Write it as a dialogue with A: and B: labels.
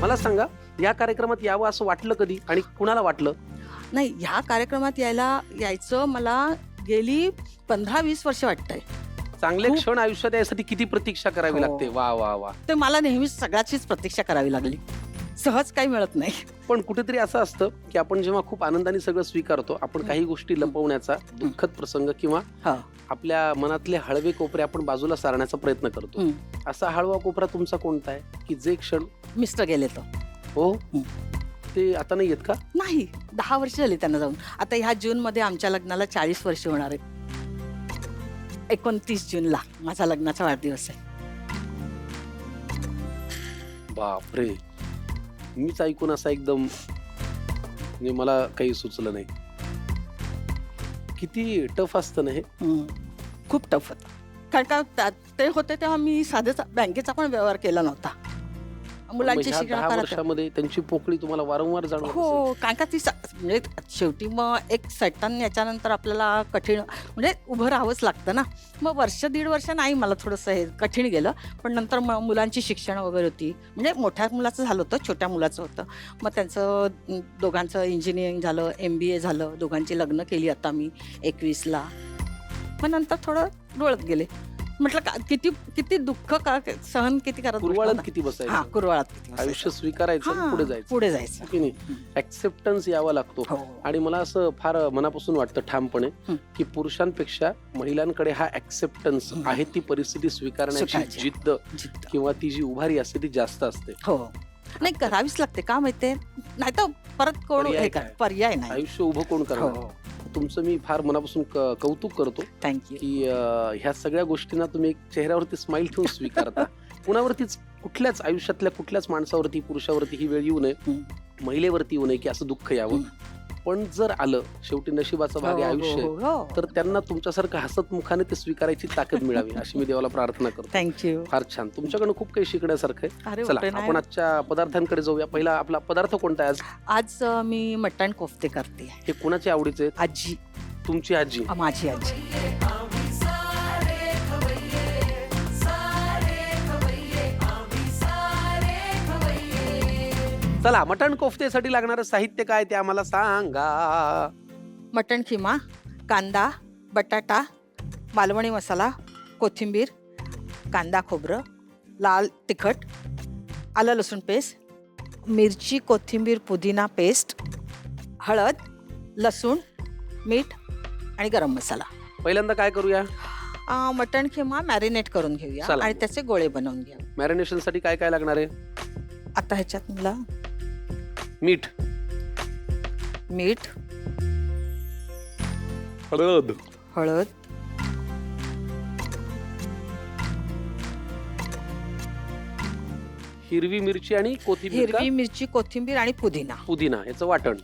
A: मला सांगा, या कार्यक्रमात यावं असं वाटलं कधी आणि कुणाला वाटलं?
B: नाही, ह्या कार्यक्रमात यायचं मला गेली 15-20 वर्ष वाटतंय.
A: चांगले
B: खूप.
A: क्षण आयुष्यात यासाठी किती प्रतीक्षा करावी
B: हो.
A: लागते? वा वा वा.
B: ते मला नेहमीच सगळ्याचीच प्रतीक्षा करावी लागली. सहज काही मिळत नाही.
A: पण कुठेतरी असं असतं की आपण जेव्हा खूप आनंदाने सगळं स्वीकारतो, आपण काही गोष्टी लपवण्याचा, दुःखद प्रसंग किंवा
B: हा.
A: आपल्या मनातले हळवे कोपरे आपण बाजूला सारण्याचा प्रयत्न करतो. असा हळवा कोपरा तुमचा कोणता आहे की जे क्षण?
B: मिस्टर गेले तर
A: हो, ते आता नाही येत का?
B: नाही, 10 वर्ष झाली त्यांना जाऊन. आता ह्या जून मध्ये आमच्या लग्नाला 40 वर्ष होणार आहेत. 29 जूनला माझा लग्नाचा वाढदिवस आहे.
A: बापरे, मीच ऐकून असा एकदम म्हणजे मला काही सुचलं नाही. किती टफ असतं ना हे.
B: खूप टफ होतं. कारण का ते होते तेव्हा मी साधेच बँकेचा पण व्यवहार केला नव्हता. मुलांची
A: ह्या 10
B: शिक्षण
A: वर्षामध्ये त्यांची पोकळी तुम्हाला वारंवार जाणवत असेल.
B: हो, कारण का ती म्हणजे शेवटी मग एक सर्टन याच्यानंतर आपल्याला कठीण म्हणजे उभं राहावंच लागतं ना. मग वर्ष 1.5 वर्ष नाही, मला थोडंसं हे कठीण गेलं. पण नंतर मुलांची शिक्षण वगैरे होती. म्हणजे मोठ्या मुलाचं झालं होतं, छोट्या मुलाचं होतं. मग त्यांचं दोघांचं इंजिनिअरिंग झालं, MBA झालं. दोघांची लग्न केली आता मी 21ला. मग नंतर थोडं डोळत गेले. म्हटलं किती किती दुःख का सहन किती करत
A: कुरवाळत किती बसायचं,
B: कुरवाळत
A: आयुष्य स्वीकारायचं आणि पुढे जायचं.
B: पुढे जायचं
A: की नाही, ऍक्सेप्टन्स यावा लागतो. आणि मला असं फार मनापासून वाटतं ठामपणे की पुरुषांपेक्षा महिलांकडे हा ऍक्सेप्टन्स आहे, ती परिस्थिती स्वीकारण्याची जिद्द किंवा ती जी उभारी असते ती जास्त असते.
B: हो, नाही करावीच लागते. का माहितीये, नाही तर परत कोण पर्याय नाही.
A: आयुष्य उभं कोण करणार. तुमचं मी फार मनापासून कौतुक करतो.
B: थँक्यू.
A: की ह्या सगळ्या गोष्टींना तुम्ही एक चेहऱ्यावरती स्माइल ठेवून स्वीकारता. कुणावरतीच, कुठल्याच आयुष्यातल्या कुठल्याच माणसावरती, पुरुषावरती ही वेळ येऊ नये, महिलेवरती येऊ नये की असं दुःख यावं. पण जर आलं, शेवटी नशिबाचा भाग आहे आयुष्य, तर त्यांना तुमच्यासारखं हसत मुखाने ते स्वीकारायची ताकद मिळावी अशी मी देवाला प्रार्थना करतो.
B: थँक्यू.
A: फार छान, तुमच्याकडनं खूप काही शिकण्यासारखं आहे. चला आपण आजच्या पदार्थांकडे जाऊया. पहिला आपला पदार्थ कोणता आहे आज?
B: आज मी मटण कोफ्ते करते.
A: हे कुणाच्या आवडीचे आहेत?
B: आजी.
A: तुमची आजी?
B: माझी आजी.
A: चला, मटण कोफ्तेसाठी लागणारं साहित्य काय ते आम्हाला सांगा.
B: मटण खिमा, कांदा, बटाटा, मालवणी मसाला, कोथिंबीर, कांदा खोबरं, लाल तिखट, आलं लसूण पेस्ट, मिरची कोथिंबीर पुदिना पेस्ट, हळद, लसूण, मीठ आणि गरम मसाला.
A: पहिल्यांदा काय करूया?
B: मटण खिमा मॅरिनेट करून घेऊया आणि त्याचे गोळे बनवून घ्या.
A: मॅरिनेशन साठी काय काय लागणार आहे?
B: आता ह्याच्यात मला
A: मीठ, हळद,
B: हिरवी मिरची, कोथिंबीर आणि पुदिना
A: याचं वाटण.